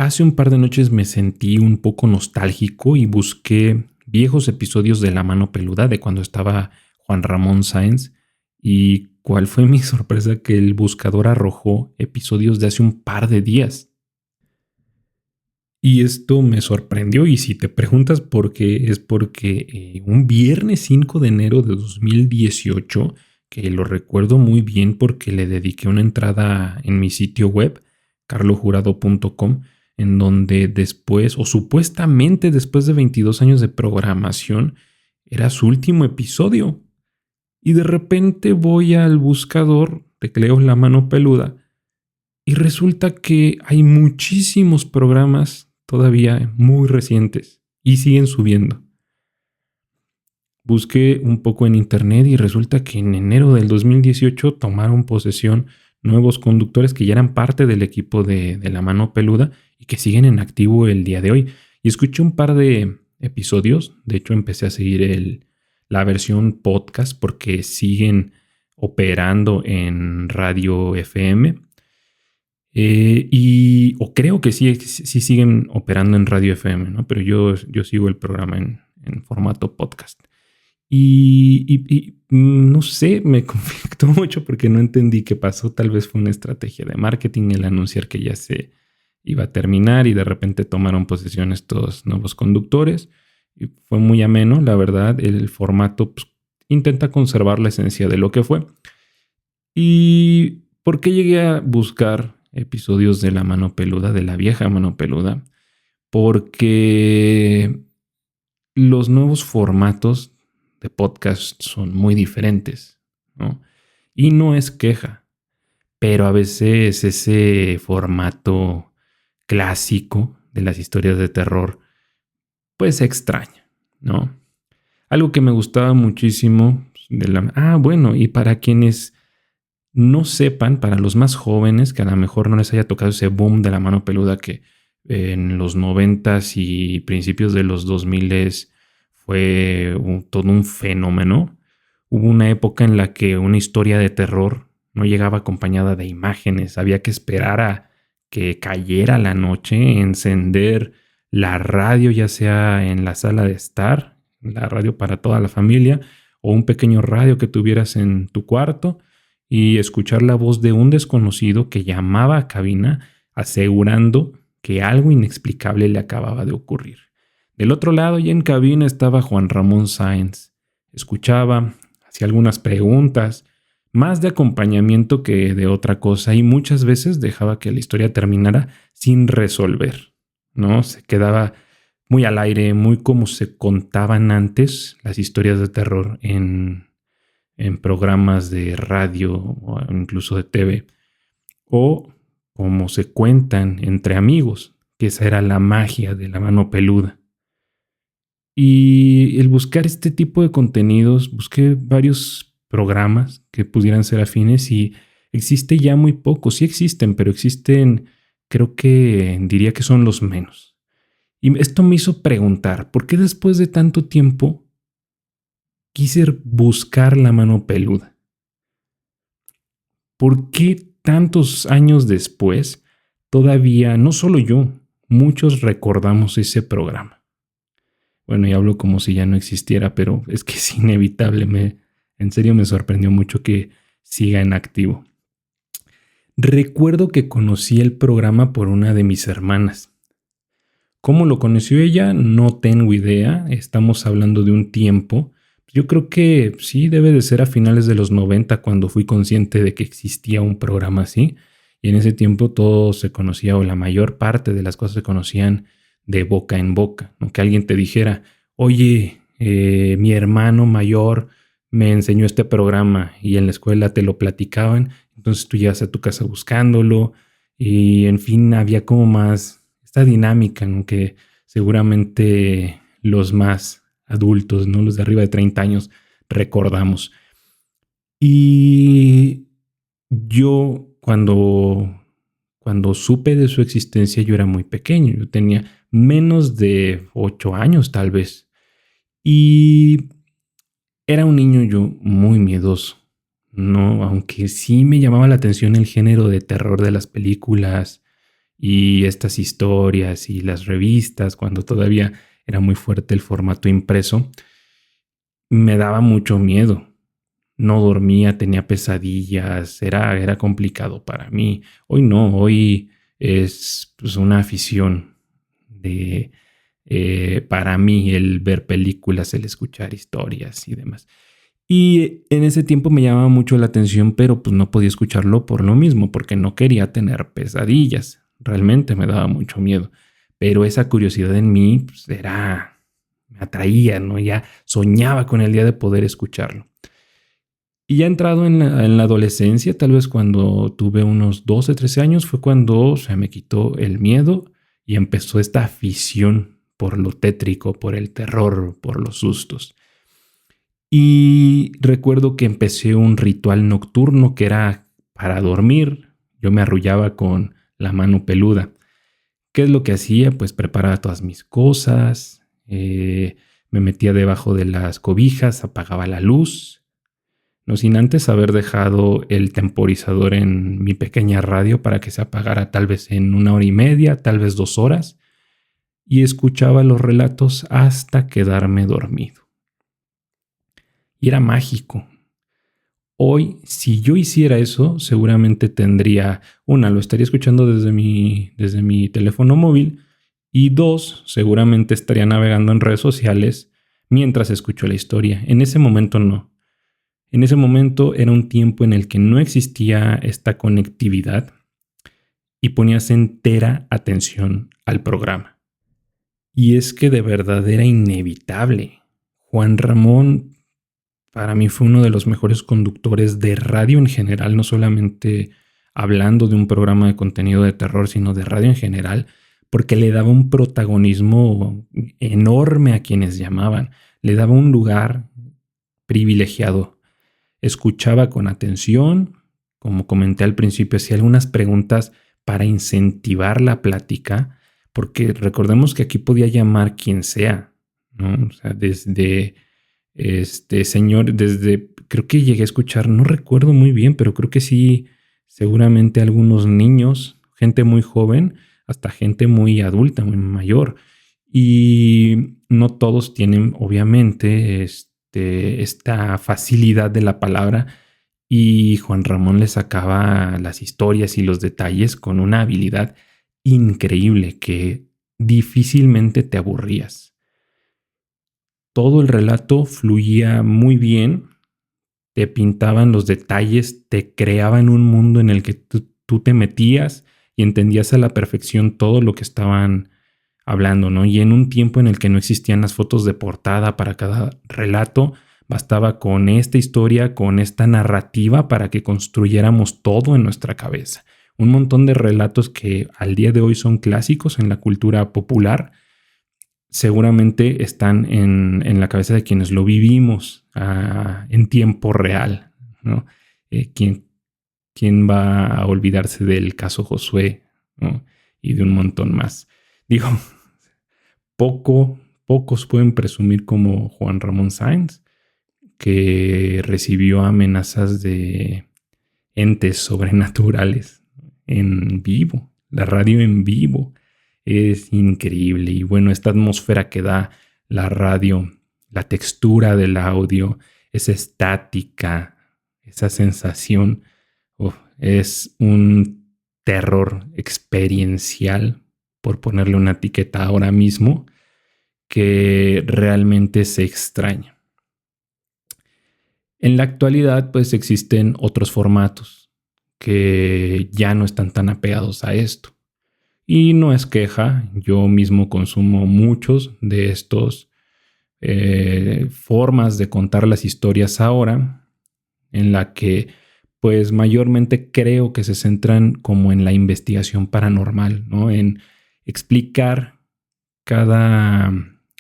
Hace un par de noches me sentí un poco nostálgico y busqué viejos episodios de La Mano Peluda de cuando estaba Juan Ramón Sáenz. Y cuál fue mi sorpresa que el buscador arrojó episodios de hace un par de días. Y esto me sorprendió, y si te preguntas por qué, es porque un viernes 5 de enero de 2018, que lo recuerdo muy bien porque le dediqué una entrada en mi sitio web, carlojurado.com, en donde después, o supuestamente después de 22 años de programación, era su último episodio. Y de repente voy al buscador, tecleo La Mano Peluda, y resulta que hay muchísimos programas todavía muy recientes y siguen subiendo. Busqué un poco en internet y resulta que en enero del 2018 tomaron posesión nuevos conductores que ya eran parte del equipo de La Mano Peluda y que siguen en activo el día de hoy. Y escuché un par de episodios, de hecho empecé a seguir la versión podcast porque siguen operando en radio FM. O creo que sí siguen operando en radio FM, ¿no? Pero yo sigo el programa en formato podcast. No sé, me conflictó mucho porque no entendí qué pasó. Tal vez fue una estrategia de marketing el anunciar que ya se iba a terminar y de repente tomaron posesión estos nuevos conductores. Y fue muy ameno, la verdad. El formato pues, intenta conservar la esencia de lo que fue. ¿Y por qué llegué a buscar episodios de La Mano Peluda, de la vieja Mano Peluda? Porque los nuevos formatos de podcast son muy diferentes, ¿no? Y no es queja, pero a veces ese formato clásico de las historias de terror, pues se extraña, ¿no? Algo que me gustaba muchísimo bueno, y para quienes no sepan, para los más jóvenes, que a lo mejor no les haya tocado ese boom de La Mano Peluda que en los 90s y principios de los 2000s fue todo un fenómeno. Hubo una época en la que una historia de terror no llegaba acompañada de imágenes. Había que esperar a que cayera la noche, encender la radio, ya sea en la sala de estar, la radio para toda la familia, o un pequeño radio que tuvieras en tu cuarto, y escuchar la voz de un desconocido que llamaba a cabina asegurando que algo inexplicable le acababa de ocurrir. Del otro lado, ya en cabina, estaba Juan Ramón Sáenz. Escuchaba, hacía algunas preguntas, más de acompañamiento que de otra cosa, y muchas veces dejaba que la historia terminara sin resolver, ¿no? Se quedaba muy al aire, muy como se contaban antes las historias de terror en programas de radio o incluso de TV, o como se cuentan entre amigos, que esa era la magia de La Mano Peluda. Y el buscar este tipo de contenidos, busqué varios programas que pudieran ser afines y existe ya muy poco. Sí existen, pero existen, creo que diría que son los menos. Y esto me hizo preguntar, ¿por qué después de tanto tiempo quise buscar La Mano Peluda? ¿Por qué tantos años después todavía, no solo yo, muchos recordamos ese programa? Bueno, y hablo como si ya no existiera, pero es que es inevitable. En serio me sorprendió mucho que siga en activo. Recuerdo que conocí el programa por una de mis hermanas. ¿Cómo lo conoció ella? No tengo idea. Estamos hablando de un tiempo. Yo creo que sí debe de ser a finales de los 90 cuando fui consciente de que existía un programa así. Y en ese tiempo todo se conocía, o la mayor parte de las cosas se conocían de boca en boca, ¿no? Que alguien te dijera, oye, mi hermano mayor me enseñó este programa, y en la escuela te lo platicaban, entonces tú llegas a tu casa buscándolo, y en fin, había como más esta dinámica, ¿no? Que seguramente los más adultos, ¿no? Los de arriba de 30 años recordamos. Y yo cuando supe de su existencia, yo era muy pequeño. Yo tenía menos de 8 años tal vez. Y era un niño yo muy miedoso, ¿no? Aunque sí me llamaba la atención el género de terror de las películas y estas historias y las revistas, cuando todavía era muy fuerte el formato impreso, me daba mucho miedo. No dormía, tenía pesadillas, era complicado para mí. Hoy no, hoy es pues, una afición de, para mí el ver películas, el escuchar historias y demás. Y en ese tiempo me llamaba mucho la atención, pero pues no podía escucharlo por lo mismo, porque no quería tener pesadillas. Realmente me daba mucho miedo. Pero esa curiosidad en mí pues, me atraía, ¿no? Ya soñaba con el día de poder escucharlo. Y ya entrado en la adolescencia, tal vez cuando tuve unos 12, 13 años, fue cuando se me quitó el miedo y empezó esta afición por lo tétrico, por el terror, por los sustos. Y recuerdo que empecé un ritual nocturno que era para dormir. Yo me arrullaba con la mano peluda. ¿Qué es lo que hacía? Pues preparaba todas mis cosas, me metía debajo de las cobijas, apagaba la luz, no sin antes haber dejado el temporizador en mi pequeña radio para que se apagara tal vez en 1 hora y media, tal vez 2 horas, y escuchaba los relatos hasta quedarme dormido. Y era mágico. Hoy, si yo hiciera eso, seguramente lo estaría escuchando desde mi teléfono móvil, y dos, seguramente estaría navegando en redes sociales mientras escucho la historia. En ese momento no. En ese momento era un tiempo en el que no existía esta conectividad y ponías entera atención al programa. Y es que de verdad era inevitable. Juan Ramón para mí fue uno de los mejores conductores de radio en general, no solamente hablando de un programa de contenido de terror, sino de radio en general, porque le daba un protagonismo enorme a quienes llamaban, le daba un lugar privilegiado. Escuchaba con atención, como comenté al principio, hacía algunas preguntas para incentivar la plática, porque recordemos que aquí podía llamar quien sea, ¿no? O sea, desde creo que llegué a escuchar, no recuerdo muy bien, pero creo que sí, seguramente algunos niños, gente muy joven, hasta gente muy adulta, muy mayor. Y no todos tienen, obviamente, esta facilidad de la palabra. Y Juan Ramón le sacaba las historias y los detalles con una habilidad increíble que difícilmente te aburrías. Todo el relato fluía muy bien, te pintaban los detalles, te creaban un mundo en el que tú te metías y entendías a la perfección todo lo que estaban hablando, ¿no? Y en un tiempo en el que no existían las fotos de portada para cada relato, bastaba con esta historia, con esta narrativa para que construyéramos todo en nuestra cabeza. Un montón de relatos que al día de hoy son clásicos en la cultura popular, seguramente están en la cabeza de quienes lo vivimos en tiempo real, ¿no? ¿Quién va a olvidarse del caso Josué, ¿no? Y de un montón más? Digo, pocos pueden presumir como Juan Ramón Sáenz, que recibió amenazas de entes sobrenaturales en vivo, la radio en vivo. Es increíble. Y bueno, esta atmósfera que da la radio, la textura del audio, esa estática, esa sensación, es un terror experiencial, por ponerle una etiqueta ahora mismo, que realmente se extraña. En la actualidad, pues existen otros formatos que ya no están tan apegados a esto. Y no es queja, yo mismo consumo muchos de estos formas de contar las historias ahora, en la que pues mayormente creo que se centran como en la investigación paranormal, ¿no? En explicar cada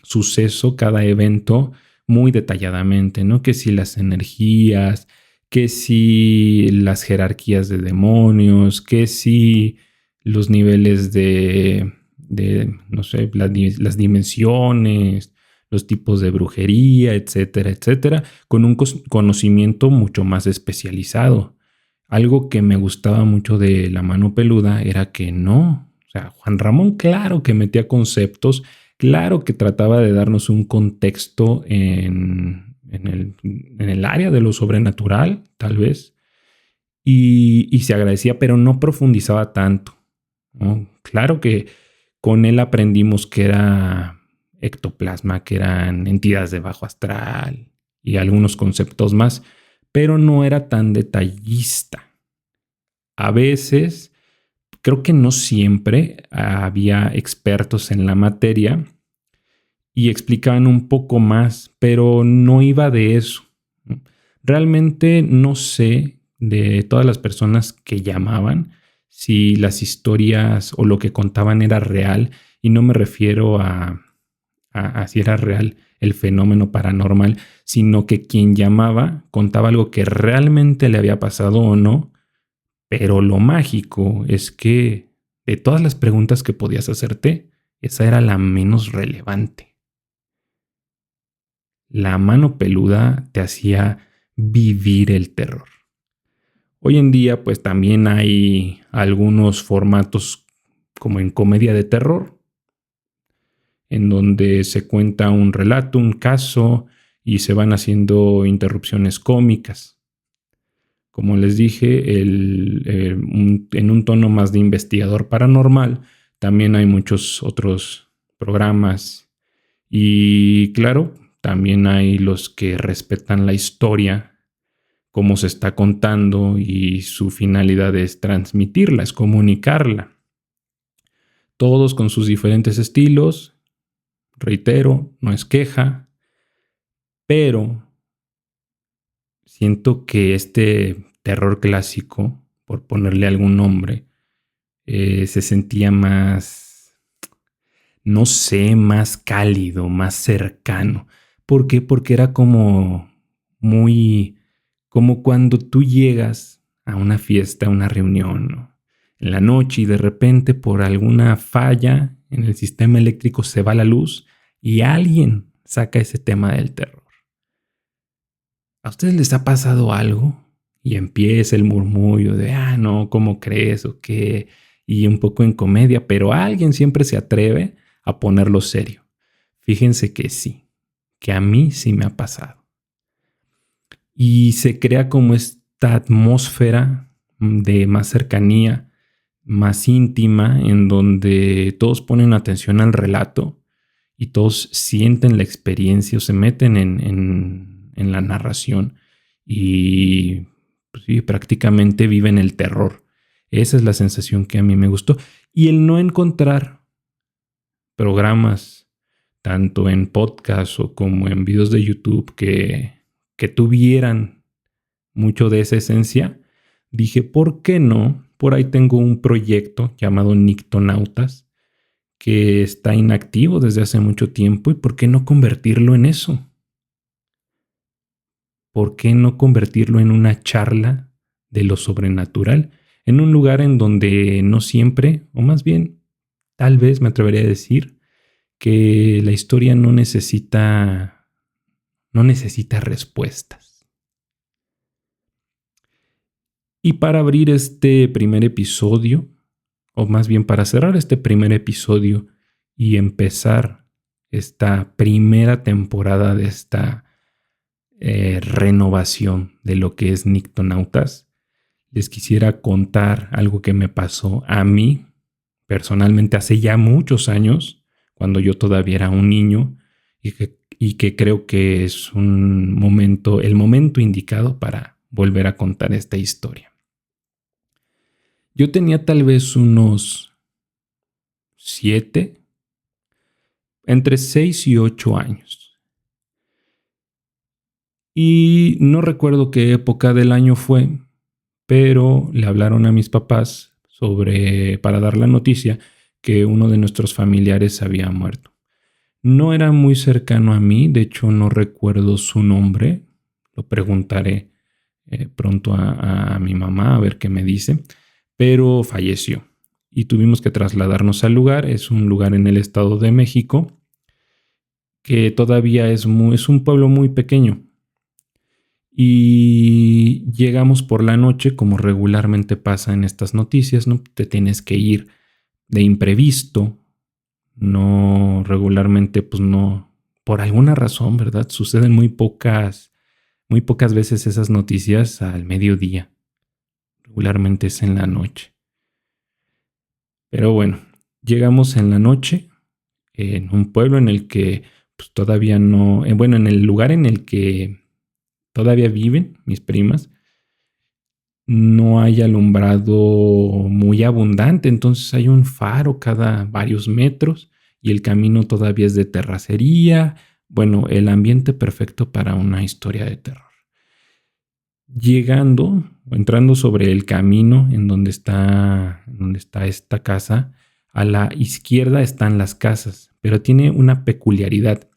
suceso, cada evento muy detalladamente, ¿no? Que si las energías, que si las jerarquías de demonios, que si los niveles no sé, las dimensiones, los tipos de brujería, etcétera, etcétera, con un conocimiento mucho más especializado. Algo que me gustaba mucho de La Mano Peluda era que no, o sea, Juan Ramón, claro que metía conceptos, claro que trataba de darnos un contexto en el área de lo sobrenatural, tal vez, y se agradecía, pero no profundizaba tanto, ¿no? Claro que con él aprendimos que era ectoplasma, que eran entidades de bajo astral y algunos conceptos más, pero no era tan detallista. A veces, creo que no siempre había expertos en la materia y explicaban un poco más, pero no iba de eso. Realmente no sé de todas las personas que llamaban si las historias o lo que contaban era real, y no me refiero a si era real el fenómeno paranormal, sino que quien llamaba contaba algo que realmente le había pasado o no, pero lo mágico es que de todas las preguntas que podías hacerte, esa era la menos relevante. La mano peluda te hacía vivir el terror. Hoy en día, pues también hay algunos formatos como en comedia de terror, en donde se cuenta un relato, un caso, y se van haciendo interrupciones cómicas. Como les dije, en un tono más de investigador paranormal, también hay muchos otros programas. Y claro, también hay los que respetan la historia, cómo se está contando, y su finalidad es transmitirla, es comunicarla. Todos con sus diferentes estilos, reitero, no es queja, pero siento que este terror clásico, por ponerle algún nombre, se sentía más, no sé, más cálido, más cercano. ¿Por qué? Porque era como muy, como cuando tú llegas a una fiesta, a una reunión, ¿no? En la noche, y de repente por alguna falla en el sistema eléctrico se va la luz y alguien saca ese tema del terror. ¿A ustedes les ha pasado algo? Y empieza el murmullo de, no, ¿cómo crees? ¿O qué? Y un poco en comedia, pero alguien siempre se atreve a ponerlo serio. Fíjense que sí, que a mí sí me ha pasado. Y se crea como esta atmósfera de más cercanía, más íntima, en donde todos ponen atención al relato y todos sienten la experiencia o se meten en la narración, y pues sí, prácticamente viven el terror. Esa es la sensación que a mí me gustó. Y el no encontrar programas, tanto en podcast o como en videos de YouTube, que tuvieran mucho de esa esencia, dije, ¿por qué no? Por ahí tengo un proyecto llamado Nictonautas, que está inactivo desde hace mucho tiempo, y ¿por qué no convertirlo en eso? ¿Por qué no convertirlo en una charla de lo sobrenatural? En un lugar en donde no siempre, o más bien, tal vez me atrevería a decir, que la historia no necesita respuestas. Y para abrir este primer episodio, o más bien para cerrar este primer episodio y empezar esta primera temporada de esta renovación de lo que es Nictonautas, les quisiera contar algo que me pasó a mí personalmente hace ya muchos años, cuando yo todavía era un niño, y que creo que es el momento indicado para volver a contar esta historia. Yo tenía tal vez unos 7, entre 6 y 8 años. Y no recuerdo qué época del año fue, pero le hablaron a mis papás para dar la noticia que uno de nuestros familiares había muerto. No era muy cercano a mí, de hecho no recuerdo su nombre, lo preguntaré pronto a mi mamá a ver qué me dice, pero falleció y tuvimos que trasladarnos al lugar. Es un lugar en el Estado de México que todavía es un pueblo muy pequeño. Y llegamos por la noche, como regularmente pasa en estas noticias, ¿no? Te tienes que ir de imprevisto. No, regularmente, pues no, por alguna razón, ¿verdad? Suceden muy pocas veces esas noticias al mediodía. Regularmente es en la noche. Pero bueno, llegamos en la noche en un pueblo en el que pues, todavía no, bueno, en el lugar en el que todavía viven mis primas, no hay alumbrado muy abundante, entonces hay un faro cada varios metros y el camino todavía es de terracería. Bueno, el ambiente perfecto para una historia de terror. Llegando o entrando sobre el camino donde está esta casa, a la izquierda están las casas, pero tiene una peculiaridad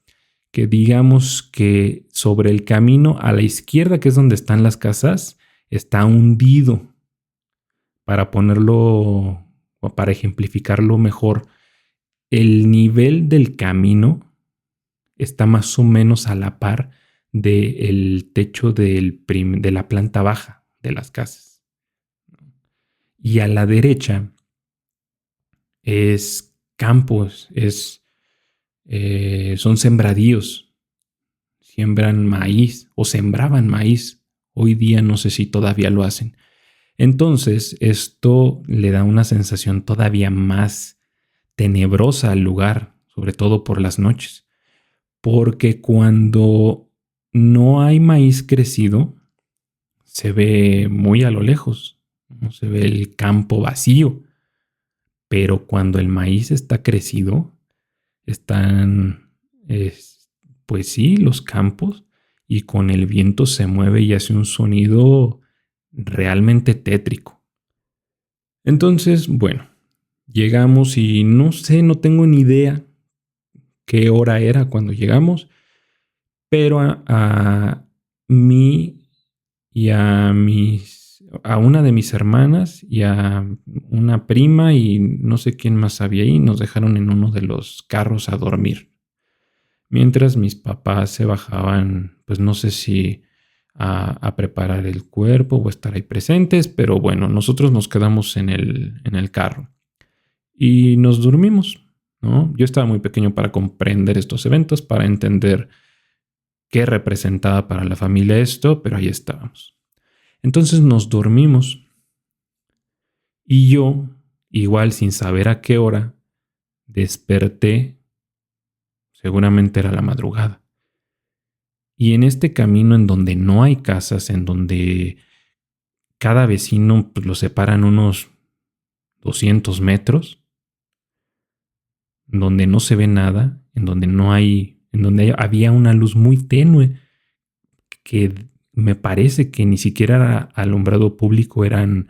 que digamos que sobre el camino a la izquierda, que es donde están las casas, está hundido. Para ponerlo o para ejemplificarlo mejor, el nivel del camino está más o menos a la par del techo de la planta baja de las casas. Y a la derecha es campos, son sembradíos. Siembran maíz o sembraban maíz. Hoy día no sé si todavía lo hacen. Entonces, esto le da una sensación todavía más tenebrosa al lugar, sobre todo por las noches. Porque cuando no hay maíz crecido, se ve muy a lo lejos, ¿no? Se ve el campo vacío. Pero cuando el maíz está crecido, están, pues sí, los campos, y con el viento se mueve y hace un sonido realmente tétrico. Entonces, bueno, llegamos y no sé, no tengo ni idea qué hora era cuando llegamos, pero a mí y a una de mis hermanas y a una prima y no sé quién más había ahí, nos dejaron en uno de los carros a dormir. Mientras mis papás se bajaban, pues no sé si a preparar el cuerpo o estar ahí presentes, pero bueno, nosotros nos quedamos en el carro y nos dormimos, ¿no? Yo estaba muy pequeño para comprender estos eventos, para entender qué representaba para la familia esto, pero ahí estábamos. Entonces nos dormimos y yo, igual sin saber a qué hora, desperté, seguramente era la madrugada. Y en este camino en donde no hay casas, en donde cada vecino pues, lo separan unos 200 metros, donde no se ve nada, en donde había una luz muy tenue que me parece que ni siquiera era alumbrado público, eran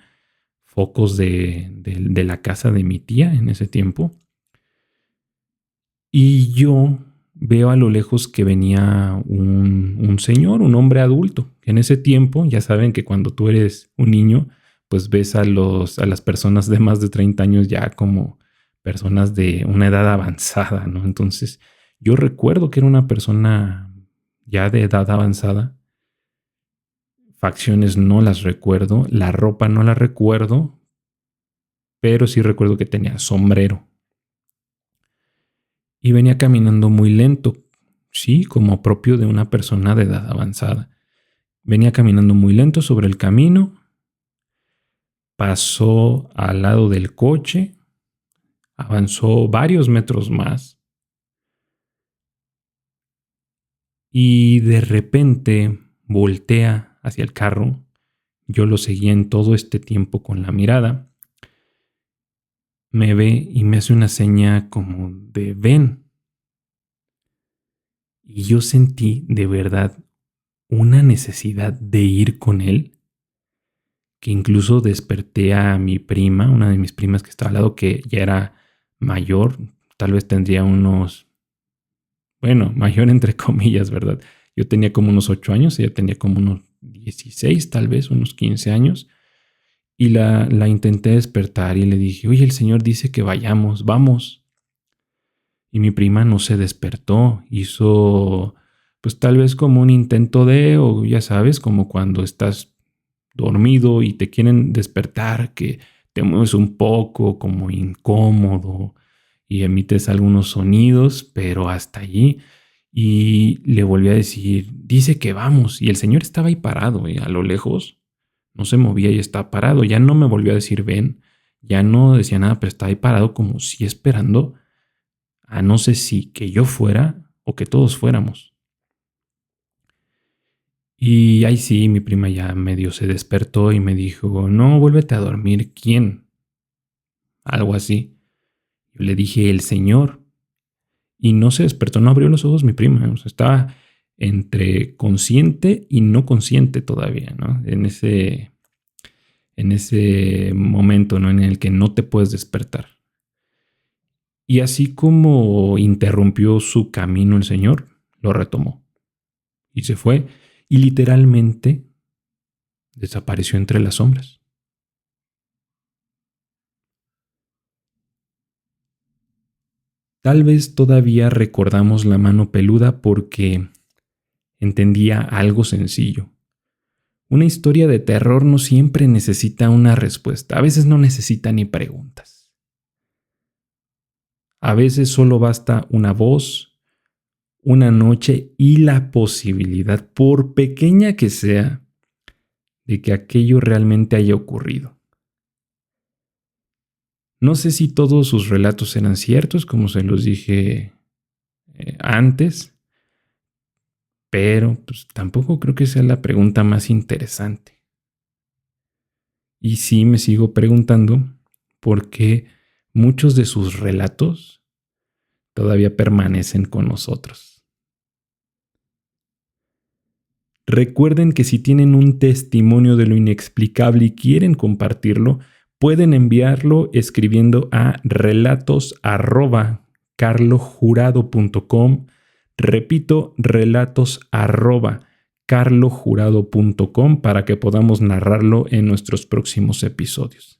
focos de la casa de mi tía en ese tiempo. Y yo veo a lo lejos que venía un señor, un hombre adulto. En ese tiempo, ya saben que cuando tú eres un niño, pues ves a las personas de más de 30 años ya como personas de una edad avanzada, ¿no? Entonces, yo recuerdo que era una persona ya de edad avanzada. Facciones no las recuerdo, la ropa no la recuerdo, pero sí recuerdo que tenía sombrero. Y venía caminando muy lento, sí, como propio de una persona de edad avanzada. Venía caminando muy lento sobre el camino, pasó al lado del coche, avanzó varios metros más y de repente voltea hacia el carro. Yo lo seguía en todo este tiempo con la mirada. Me ve y me hace una seña como de ven. Y yo sentí de verdad una necesidad de ir con él, que incluso desperté a mi prima, una de mis primas que estaba al lado, que ya era mayor, tal vez tendría unos, bueno, mayor entre comillas, ¿verdad? Yo tenía como unos 8 años, ella tenía como unos 16, tal vez, unos 15 años. Y la intenté despertar y le dije, oye, el señor dice que vayamos, vamos. Y mi prima no se despertó, hizo pues tal vez como un intento o ya sabes, como cuando estás dormido y te quieren despertar, que te mueves un poco como incómodo y emites algunos sonidos, pero hasta allí. Y le volví a decir, dice que vamos. Y el señor estaba ahí parado, a lo lejos. No se movía y estaba parado. Ya no me volvió a decir ven. Ya no decía nada, pero estaba ahí parado como si esperando a no sé si que yo fuera o que todos fuéramos. Y ahí sí, mi prima ya medio se despertó y me dijo, no, vuélvete a dormir. ¿Quién? Algo así. Yo le dije, el señor. Y no se despertó, no abrió los ojos mi prima. O sea, estaba entre consciente y no consciente todavía, ¿no? En ese momento, ¿no? En el que no te puedes despertar. Y así como interrumpió su camino el señor, lo retomó. Y se fue. Y literalmente desapareció entre las sombras. Tal vez todavía recordamos la mano peluda porque entendía algo sencillo. Una historia de terror no siempre necesita una respuesta, a veces no necesita ni preguntas. A veces solo basta una voz, una noche y la posibilidad, por pequeña que sea, de que aquello realmente haya ocurrido. No sé si todos sus relatos eran ciertos, como se los dije antes, pero pues, tampoco creo que sea la pregunta más interesante. Y sí me sigo preguntando por qué muchos de sus relatos todavía permanecen con nosotros. Recuerden que si tienen un testimonio de lo inexplicable y quieren compartirlo, pueden enviarlo escribiendo a relatos@carlojurado.com. Repito, relatos@carlojurado.com para que podamos narrarlo en nuestros próximos episodios.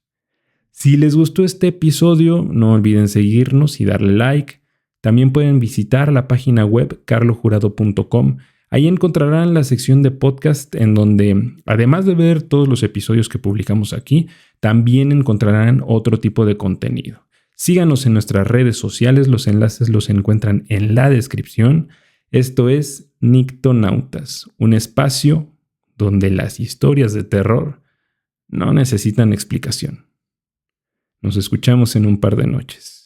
Si les gustó este episodio, no olviden seguirnos y darle like. También pueden visitar la página web carlojurado.com. Ahí encontrarán la sección de podcast en donde, además de ver todos los episodios que publicamos aquí, también encontrarán otro tipo de contenido. Síganos en nuestras redes sociales, los enlaces los encuentran en la descripción. Esto es Nictonautas, un espacio donde las historias de terror no necesitan explicación. Nos escuchamos en un par de noches.